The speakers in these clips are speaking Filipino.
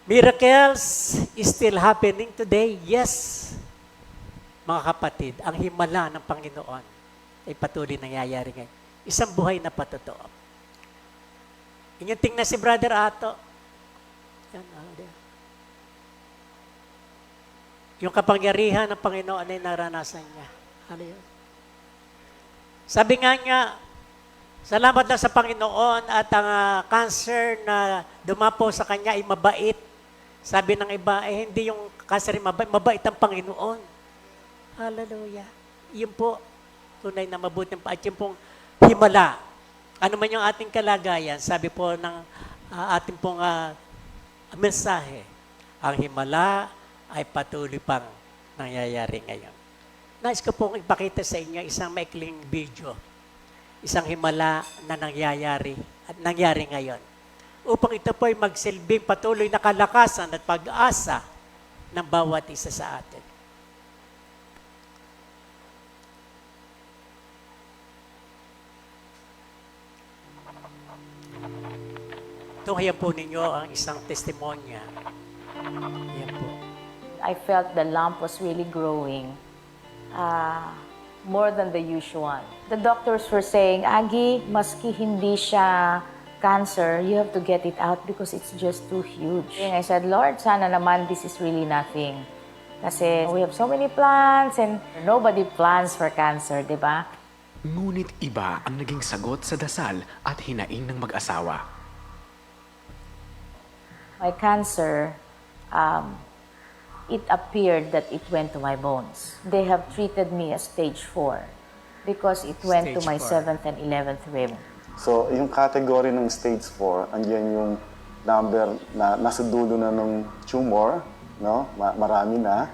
Miracles is still happening today. Yes, mga kapatid, ang himala ng Panginoon ay patuloy nangyayari ngayon. Isang buhay na patotoo. Inyong tingnan si Brother Ato. Yan, yung kapangyarihan ng Panginoon ay naranasan niya. Ano yun? Sabi nga niya, salamat lang sa Panginoon at ang cancer na dumapo sa kanya ay mabait. Sabi ng iba, hindi yung cancer ay mabait, mabait ang Panginoon. Hallelujah. Yun po, tunay na mabuting pa. At yun pong himala. Ano man yung ating kalagayan, sabi po ng ating pong mensahe, ang himala ay patuloy pang nangyayari ngayon. Nais ko pong ipakita sa inyo isang maikling video. Isang himala na nangyayari at nangyari ngayon. Upang ito po ay magsilbing patuloy na kalakasan at pag-asa ng bawat isa sa atin. Tunghayan po ninyo ang isang testimonya. Yan po. I felt the lump was really growing, more than the usual. The doctors were saying, Agi, maski hindi siya cancer, you have to get it out because it's just too huge. And I said, Lord, sana naman this is really nothing. Kasi we have so many plans and nobody plans for cancer, di ba? Ngunit iba ang naging sagot sa dasal at hinaing ng mag-asawa. My cancer, it appeared that it went to my bones. They have treated me as stage 4 because it went to my 7th and 11th rib. So, yung category ng stage 4, andyan yung number na nasa dulo na ng tumor, no? Marami na,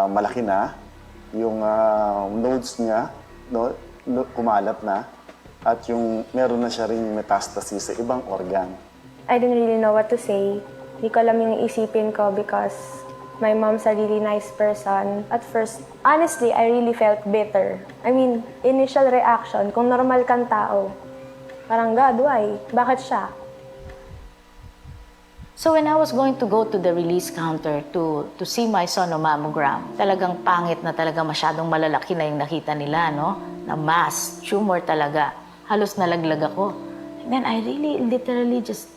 malaki na. Yung nodes niya, no? Kumalat na. At yung meron na siya ring metastasis sa ibang organ. I didn't really know what to say. Hindi ko alam yung isipin ko because my mom's a really nice person. At first, honestly, I really felt bitter. I mean, initial reaction, kung normal kang tao, parang, God, why? Bakit siya? So when I was going to go to the release counter to see my sonomammogram, talagang pangit na talaga, masyadong malalaki na yung nakita nila, no? Na mass, tumor talaga. Halos nalaglag ako. And then I really literally just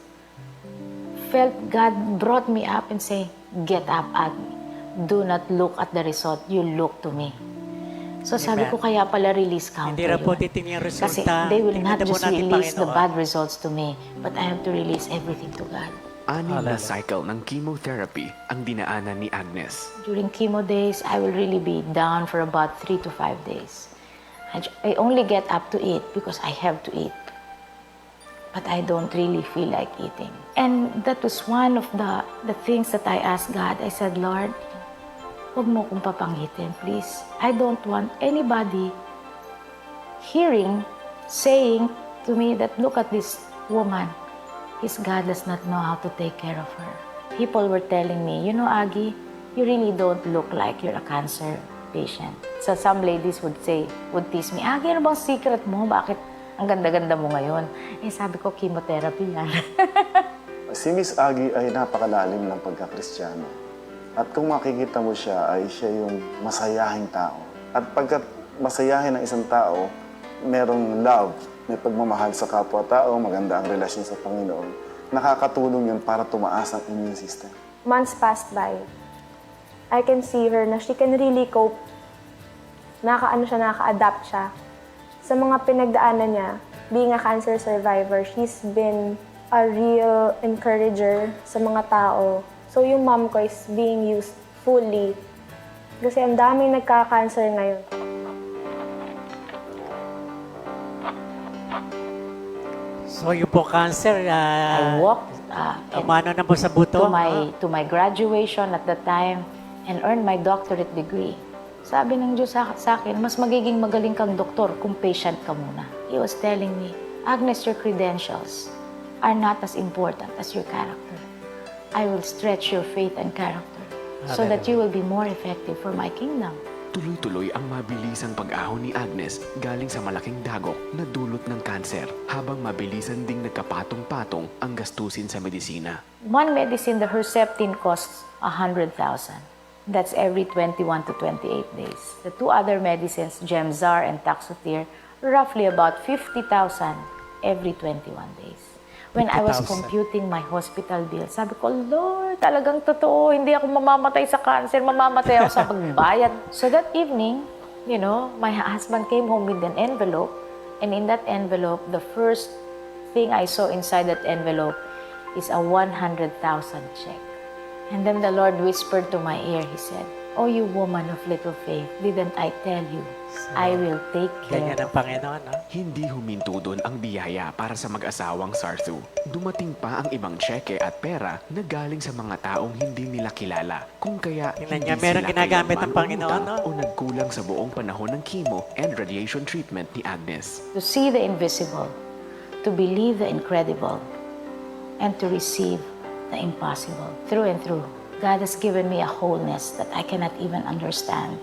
felt God brought me up and say, get up, Agni. Do not look at the result. You look to me. So sabi ko, kaya pala release counter Hindi na po yun. titingnan yung resulta. Kasi they will Tingnan not po just natin, release the Panginoon. bad results to me, but I have to release everything to God. Anim na cycle ng chemotherapy ang dinaanan ni Agnes. During chemo days, I will really be down for about 3 to 5 days. I only get up to eat because I have to eat. But I don't really feel like eating. And that was one of the things that I asked God. I said, Lord, huwag mo kong papangitin, please. I don't want anybody hearing, saying to me that, look at this woman. His God does not know how to take care of her. People were telling me, you know, Agi, you really don't look like you're a cancer patient. So some ladies would tease me, Agi, ano bang secret mo? Bakit ang ganda-ganda mo ngayon? Eh, sabi ko, chemotherapy yan. Si Miss Agi ay napakalalim ng pagkakristyano. At kung makikita mo siya, ay siya yung masayahing tao. At pagkat masayahin ng isang tao, merong love, may pagmamahal sa kapwa-tao, maganda ang relasyon sa Panginoon, nakakatulong yun para tumaas ang immune system. Months passed by. I can see her na she can really cope. Naka-adapt siya. Sa mga pinagdaanan niya, being a cancer survivor, she's been a real encourager sa mga tao. So yung mom ko is being used fully. Kasi ang daming nagka-cancer ngayon. So yung po cancer, I walked umano na po sa buto. to my graduation at that time and earned my doctorate degree. Sabi ng Diyos sa akin, mas magiging magaling kang doktor kung patient ka muna. He was telling me, Agnes, your credentials are not as important as your character. I will stretch your faith and character so that you will be more effective for my kingdom. Tuloy-tuloy ang mabilisang pag-ahon ni Agnes galing sa malaking dagok na dulot ng kanser, habang mabilisan ding nagkapatong-patong ang gastusin sa medisina. One medicine, the Herceptin, costs 100,000. That's every 21 to 28 days. The two other medicines, Gemzar and Taxotere, roughly about 50,000 every 21 days. When I was 50,000. computing my hospital bill, sabi ko, Lord, talagang totoo, hindi ako mamamatay sa cancer, mamamatay ako sa pagbayad. So that evening, my husband came home with an envelope, and in that envelope, the first thing I saw inside that envelope is a 100,000 check. And then the Lord whispered to my ear, He said, "Oh, you woman of little faith, didn't I tell you, I will take care Ganyan ang Panginoon, no? Hindi huminto doon ang biyaya para sa mag-asawang Sarthu. Dumating pa ang ibang tseke at pera na galing sa mga taong hindi nila kilala. Kung kaya Tingnan hindi niya, meron sila ginagamit kailanman ng Panginoon, umutang no? o nagkulang sa buong panahon ng chemo and radiation treatment ni Agnes. to see the invisible, to believe the incredible, and to receive the impossible. Through and through, God has given me a wholeness that I cannot even understand.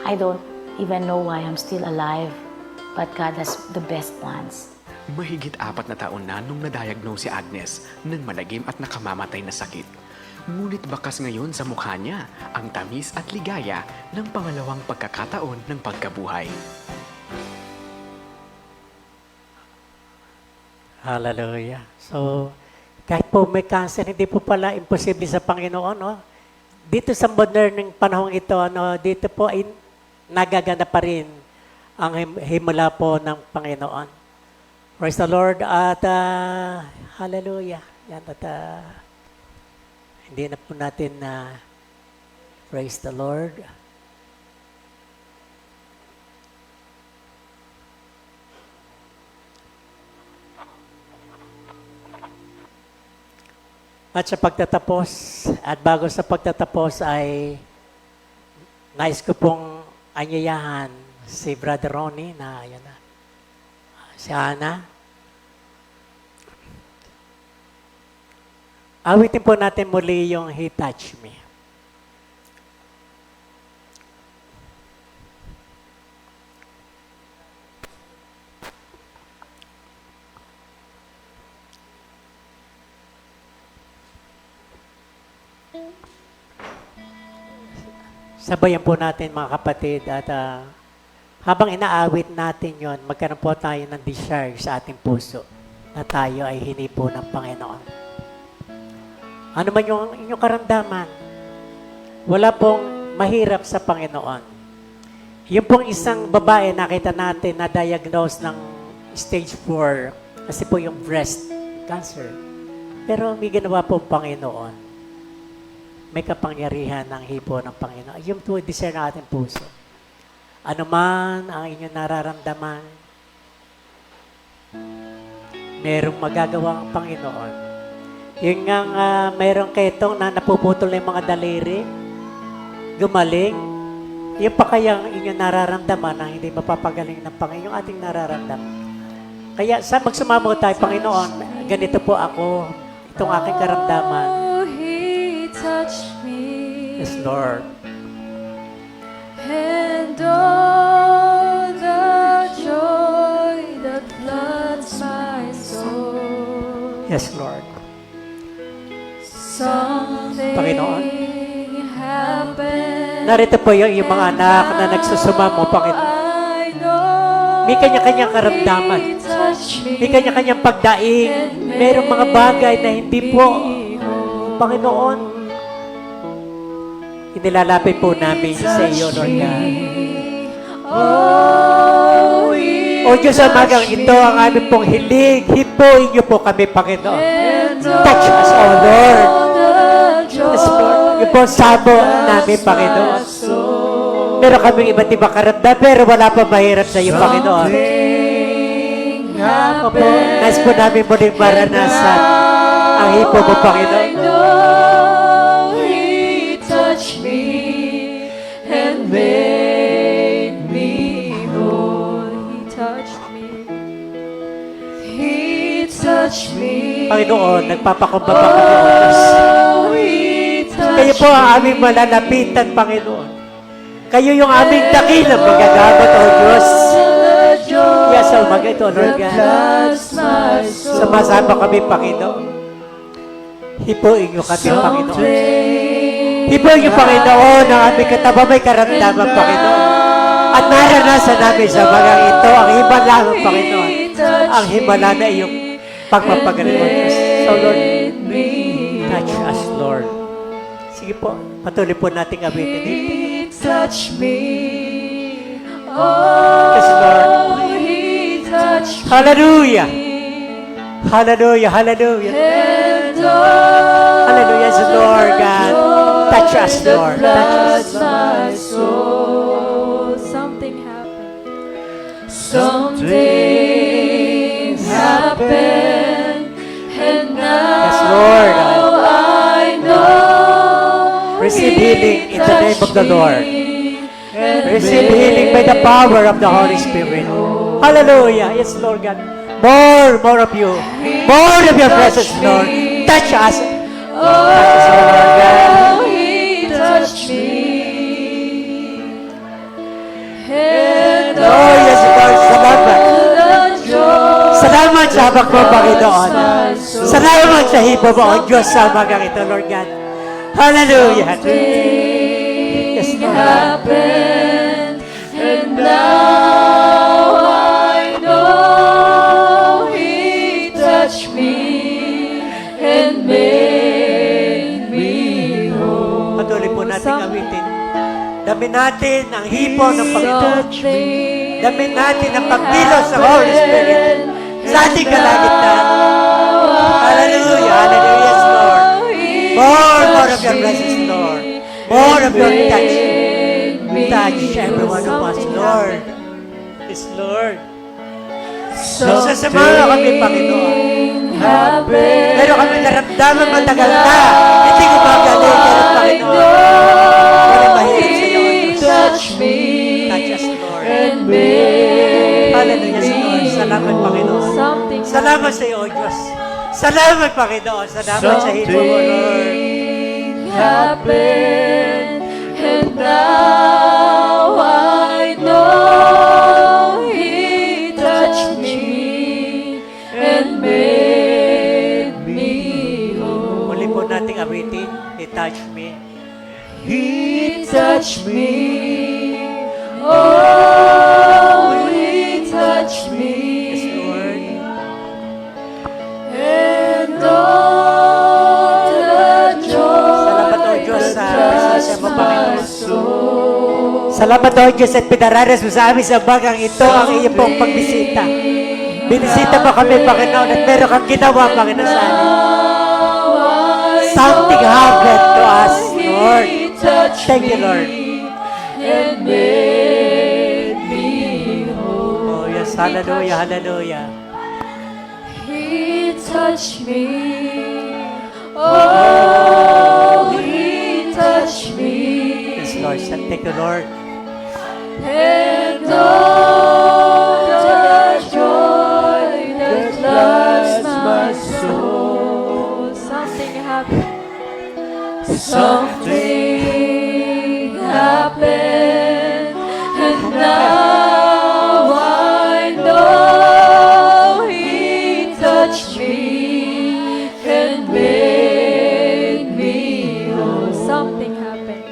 I don't even know why I'm still alive, but God has the best plans. Mahigit 4 na taon na nung na-diagnose si Agnes ng malagim at nakamamatay na sakit. Ngunit bakas ngayon sa mukha niya ang tamis at ligaya ng pangalawang pagkakataon ng pagkabuhay. Hallelujah. So, kahit po may cancer, hindi po pala imposible sa Panginoon, no? Dito sa modern panahong ito, dito po ay nagagana pa rin ang himala po ng Panginoon. Praise the Lord at hallelujah. Yan at hindi na po natin praise the Lord. At sa pagtatapos, at bago sa pagtatapos ay nais ko pong anyayahan si Brother Ronnie na ayan na. Si Ana. Awitin po natin muli yung He Touched Me. Sabayan po natin mga kapatid at habang inaawit natin yon, magkaroon po tayo ng desire sa ating puso na tayo ay hinipo ng Panginoon. Ano man yung inyong karamdaman, wala pong mahirap sa Panginoon. Yung pong isang babae nakita natin na diagnose ng stage 4 kasi po yung breast cancer. Pero may ginawa po ang Panginoon. May kapangyarihan ng hipo ng Panginoon. Yung po desire ng ating puso. Ano man ang inyong nararamdaman, merong magagawa ang Panginoon. Yung nga mayroong ketong na napuputol na yung mga daliri, gumaling, yung pa kayang inyong nararamdaman na hindi mapapagaling ng Panginoon, yung ating nararamdaman. Kaya sa magsumamo tayo, Panginoon, ganito po ako, itong aking karamdaman. Touch me, Yes, Lord. and all the joy that floods my soul. Yes, Lord. Something Panginoon. happened. Narito po yung mga anak na nagsusumamo, Panginoon. I know May kanya-kanyang karamdaman. He touched me. May kanya-kanyang pagdaing. Mayroong mga bagay na hindi po, Panginoon, inilalapit po namin sa iyo, Lord God. Oh, O Diyos, sa magang ito ang aming pong hiling. Hipuin niyo po kami, Panginoon. Touch us, O Lord. Yes, Lord. Yung po sabo namin, Panginoon. Meron kaming iba't ibang karamdam, pero wala pa mahirap sa iyo, Panginoon. Opo, nais po namin muling maranasan ang hipo mo, Panginoon. Touch me and made me whole. He touched me. He touched me. Panginoon, nagpapakumbaba kami, O Diyos. Oh, He touched Kayo po ang aming malalapitan, Panginoon. Kayo yung aming dakilang magagamot, O Diyos. Yes, sa umaga ito, Lord God. Sumasama kami, Panginoon. Hipuin niyo kami, Panginoon. Hipuin niyo, Panginoon, ang aming kataba may karamdaman, Panginoon. At naranasan namin sa mga ito ang himala ng Panginoon. Ang himala na iyong pagpapagaling, O Diyos. So, Lord, touch us, Lord. Sige po, patuloy po nating abitin dito. Touch me. Yes, Lord. Oh, He touched me. Hallelujah. Hallelujah, hallelujah. And Hallelujah, yes, Lord God. Touch us, Lord. Touch us, Lord. my soul. Something happened. Something happened. And now Yes, Lord. I know Receive healing in the name of the Lord. and Receive healing by the power of the Holy Spirit. Hallelujah. Yes, Lord God. More of you. More of your presence, Lord. Touch us. Touch us, Lord God. Oh, He touched me. And Oh, yes, Lord. Salamat. the joy Salamat sa habag mo, Panginoon. Salamat sa hipo mo, O Diyos, sa umagang ito, Lord God. Hallelujah. Yes, Lord. happened. And now I know He touched me and made me whole. Patuloy po natin awitin. Damin natin ang hipo ng Panginoon. Damin natin ang pagdilos ng Holy Spirit sa ating kalagitnaan. Hallelujah. Hallelujah. Yes, Lord. More of your presence, Lord. More of your touch. Touch every one of us, Lord. Yes, Lord. Sasamahan kami, Panginoon. Pero kami naramdaman matagal na. Hindi ko magaling, pero Panginoon. Walang mahirap sa iyo, O Diyos. Touch me Touch us, Lord. and make Hallelujah, Lord. Salamat, Panginoon. something Salamat sa iyo, O Diyos. Salamat, Panginoon. Salamat sa hipo mo, Lord. happened, and now I know He touched me and made me whole. Muli po nating awitin. He touched me. He touched me. Oh, He touched me. Yes, Lord. And all the Salamat, O joy Diyos, sa that presensya mo, my Panginoon. soul. Salamat, O Diyos, at pinararas mo sa amin sa bagang ito ang iyong pong pagbisita. Binisita mo kami, Panginoon, at meron kang ginawa, Panginoon, sa amin. Something happened to us, Lord. Thank you, Lord. And made me whole. Oh, yes, hallelujah, hallelujah. He touched me. Oh, He touched me. Yes, Lord. Thank you, Lord. And all the joy that floods my soul. Something happened. Something happened. And now I know He touched me and made me whole. Something happened.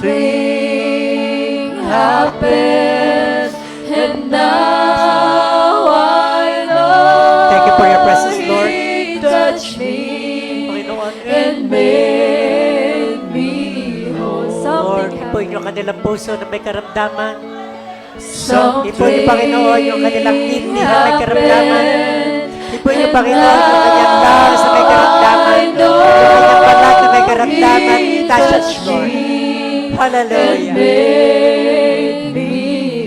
Something happened, and now I know Thank you for your presence, Lord. He touched me Panginoon, and made me whole. Lord, Something ipuin niyo happened. kanilang puso na may karamdaman. Something Ipuin niyo, Panginoon, yung kanilang kidney na may karamdaman. Ipuin niyo, Panginoon, yung kanyang lungs na may karamdaman. Yung kanyang balat na may karamdaman. Touch us, Lord. Hallelujah. Made me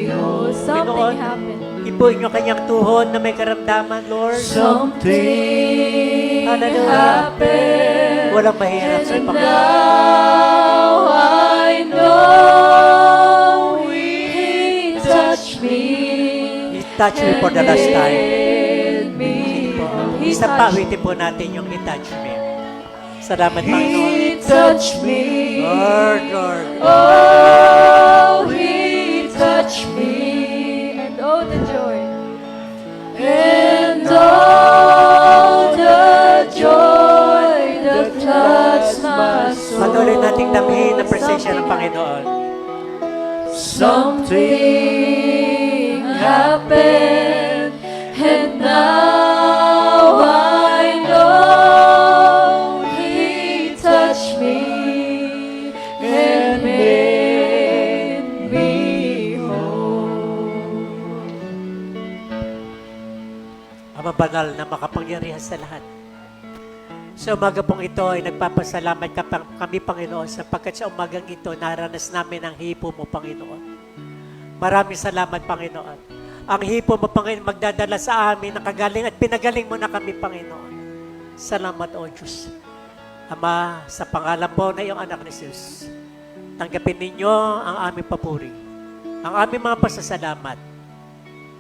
whole. Something Panginoon, happened. ipuin niyo kanyang tuhod na may karamdaman, Lord. Something Hallelujah. happened. Walang mahirap sa And Panginoon. now I know He touched me. He touched me for the last time. Made me whole. He Isa pa, touched awitin po natin yung he touched me. Salamat, Panginoon. He touched me. Lord. Oh, He touched me. And oh, the joy. And all the joy that floods my soul. Patuloy nating damhin ang presensya ng Panginoon. Something happened, and now I know He touched me and made me whole. Ama banal na makapangyarihan sa lahat. Sa umaga pong ito ay nagpapasalamat kami, Panginoon, sapagkat sa umagang ito naranas namin ang hipo mo, Panginoon. Maraming salamat, Panginoon. Ang hipo mo, Panginoon, magdadala sa amin ng kagaling at pinagaling mo na kami, Panginoon. Salamat, O Diyos. Ama, sa pangalan po na iyong anak ni Jesus, tanggapin ninyo ang aming papuri, ang aming mga pasasalamat.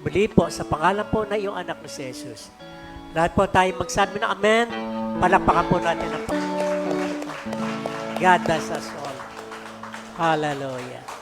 Muli po, sa pangalan po na iyong anak ni Jesus. Lahat po tayo magsabi na amen. Palakpakan po natin ang Panginoon. God bless us all. Hallelujah.